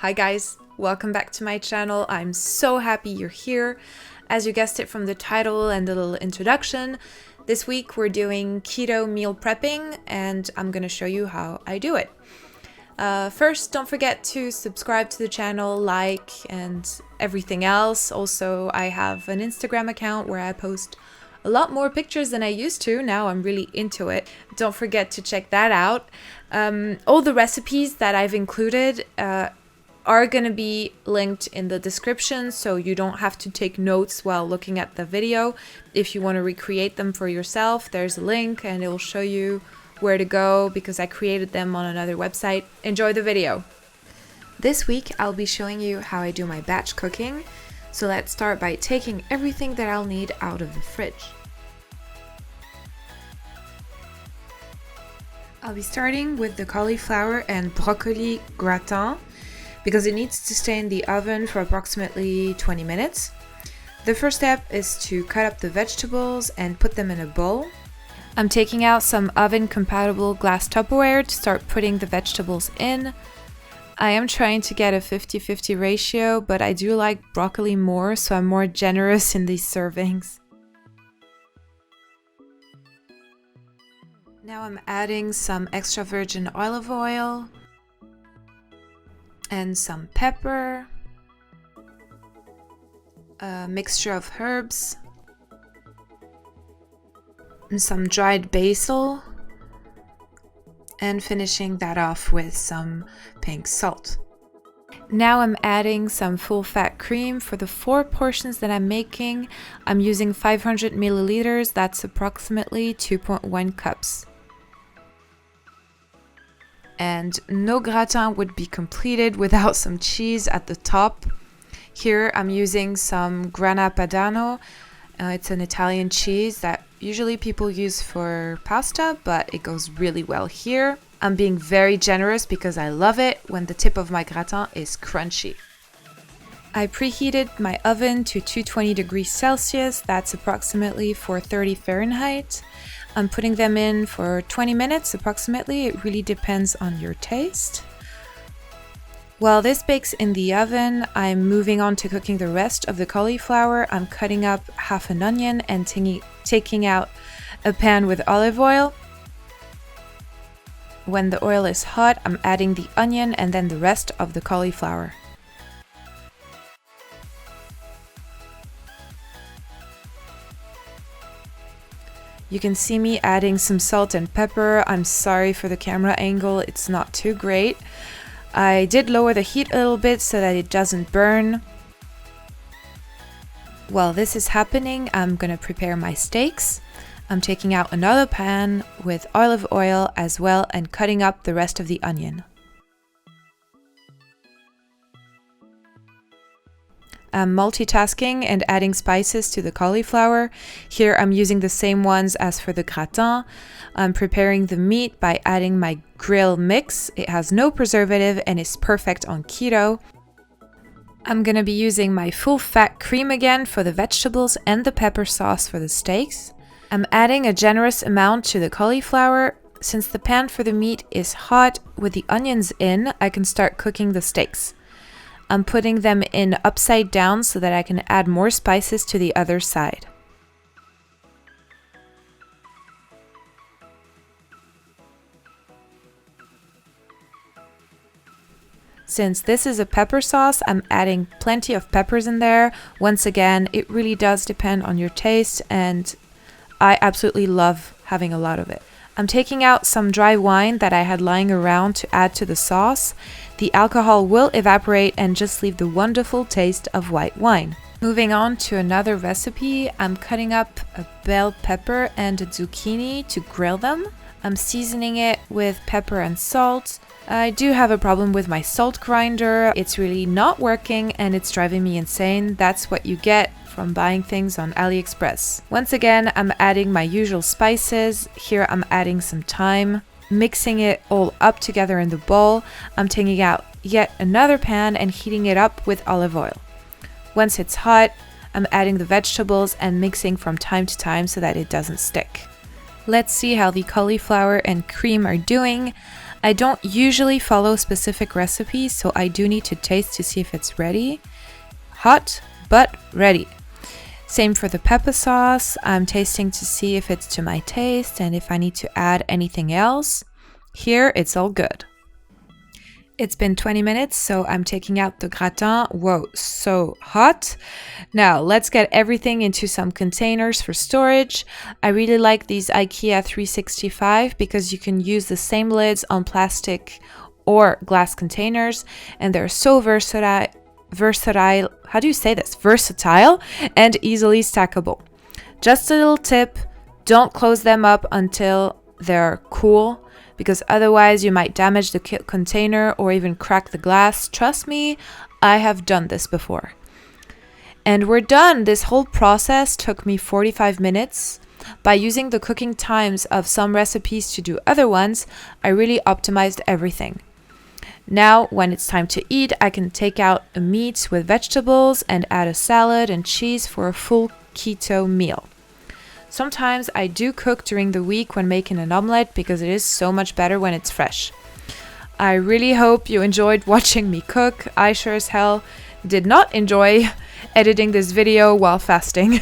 Hi guys, welcome back to my channel. I'm so happy you're here. As you guessed it from the title and the little introduction, this week we're doing keto meal prepping and I'm gonna show you how I do it. First, don't forget to subscribe to the channel, like, and everything else. Also, I have an Instagram account where I post a lot more pictures than I used to. Now I'm really into it. Don't forget to check that out. All the recipes that I've included are going to be linked in the description, so you don't have to take notes while looking at the video. If you want to recreate them for yourself, there's a link and it will show you where to go because I created them on another website. Enjoy the video. This week I'll be showing you how I do my batch cooking. So let's start by taking everything that I'll need out of the fridge. I'll be starting with the cauliflower and broccoli gratin because it needs to stay in the oven for approximately 20 minutes. The first step is to cut up the vegetables and put them in a bowl. I'm taking out some oven-compatible glass Tupperware to start putting the vegetables in. I am trying to get a 50-50 ratio, but I do like broccoli more, so I'm more generous in these servings. Now I'm adding some extra virgin olive oil and some pepper, a mixture of herbs, and some dried basil, and finishing that off with some pink salt. Now I'm adding some full-fat cream. For the 4 portions that I'm making, I'm using 500 milliliters, that's approximately 2.1 cups. And no gratin would be completed without some cheese at the top. Here I'm using some Grana Padano. It's an Italian cheese that usually people use for pasta, but it goes really well here. I'm being very generous because I love it when the tip of my gratin is crunchy. I preheated my oven to 220 degrees Celsius, that's approximately 430 Fahrenheit. I'm putting them in for 20 minutes approximately, it really depends on your taste. While this bakes in the oven, I'm moving on to cooking the rest of the cauliflower. I'm cutting up half an onion and taking out a pan with olive oil. When the oil is hot, I'm adding the onion and then the rest of the cauliflower. You can see me adding some salt and pepper. I'm sorry for the camera angle, it's not too great. I did lower the heat a little bit so that it doesn't burn. While this is happening, I'm gonna prepare my steaks. I'm taking out another pan with olive oil as well and cutting up the rest of the onion. I'm multitasking and adding spices to the cauliflower. Here I'm using the same ones as for the gratin. I'm preparing the meat by adding my grill mix. It has no preservative and is perfect on keto. I'm gonna be using my full fat cream again for the vegetables and the pepper sauce for the steaks. I'm adding a generous amount to the cauliflower. Since the pan for the meat is hot with the onions in, I can start cooking the steaks. I'm putting them in upside down so that I can add more spices to the other side. Since this is a pepper sauce, I'm adding plenty of peppers in there. Once again, it really does depend on your taste and I absolutely love having a lot of it. I'm taking out some dry wine that I had lying around to add to the sauce. The alcohol will evaporate and just leave the wonderful taste of white wine. Moving on to another recipe, I'm cutting up a bell pepper and a zucchini to grill them. I'm seasoning it with pepper and salt. I do have a problem with my salt grinder. It's really not working and it's driving me insane. That's what you get from buying things on AliExpress. Once again, I'm adding my usual spices. Here I'm adding some thyme, mixing it all up together in the bowl. I'm taking out yet another pan and heating it up with olive oil. Once it's hot, I'm adding the vegetables and mixing from time to time so that it doesn't stick. Let's see how the cauliflower and cream are doing. I don't usually follow specific recipes, so I do need to taste to see if it's ready. Hot, but ready. Same for the pepper sauce. I'm tasting to see if it's to my taste and if I need to add anything else. Here, it's all good. It's been 20 minutes, so I'm taking out the gratin. Whoa, so hot. Now, let's get everything into some containers for storage. I really like these IKEA 365 because you can use the same lids on plastic or glass containers, and they're so versatile, how do you say this? Versatile and easily stackable. Just a little tip, don't close them up until they're cool, because otherwise you might damage the container or even crack the glass. Trust me, I have done this before. And we're done. This whole process took me 45 minutes. By using the cooking times of some recipes to do other ones, I really optimized everything. Now, when it's time to eat, I can take out a meat with vegetables and add a salad and cheese for a full keto meal. Sometimes I do cook during the week when making an omelette because it is so much better when it's fresh. I really hope you enjoyed watching me cook. I sure as hell did not enjoy editing this video while fasting.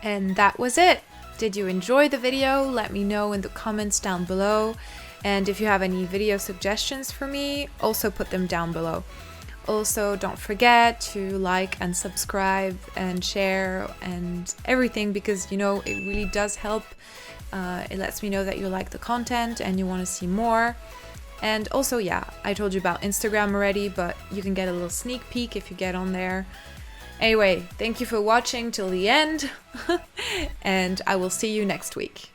And that was it. Did you enjoy the video? Let me know in the comments down below. And if you have any video suggestions for me, also put them down below. Also, don't forget to like and subscribe and share and everything, because, you know, it really does help. It lets me know that you like the content and you want to see more. And also, yeah, I told you about Instagram already, but you can get a little sneak peek if you get on there. Anyway, thank you for watching till the end, and I will see you next week.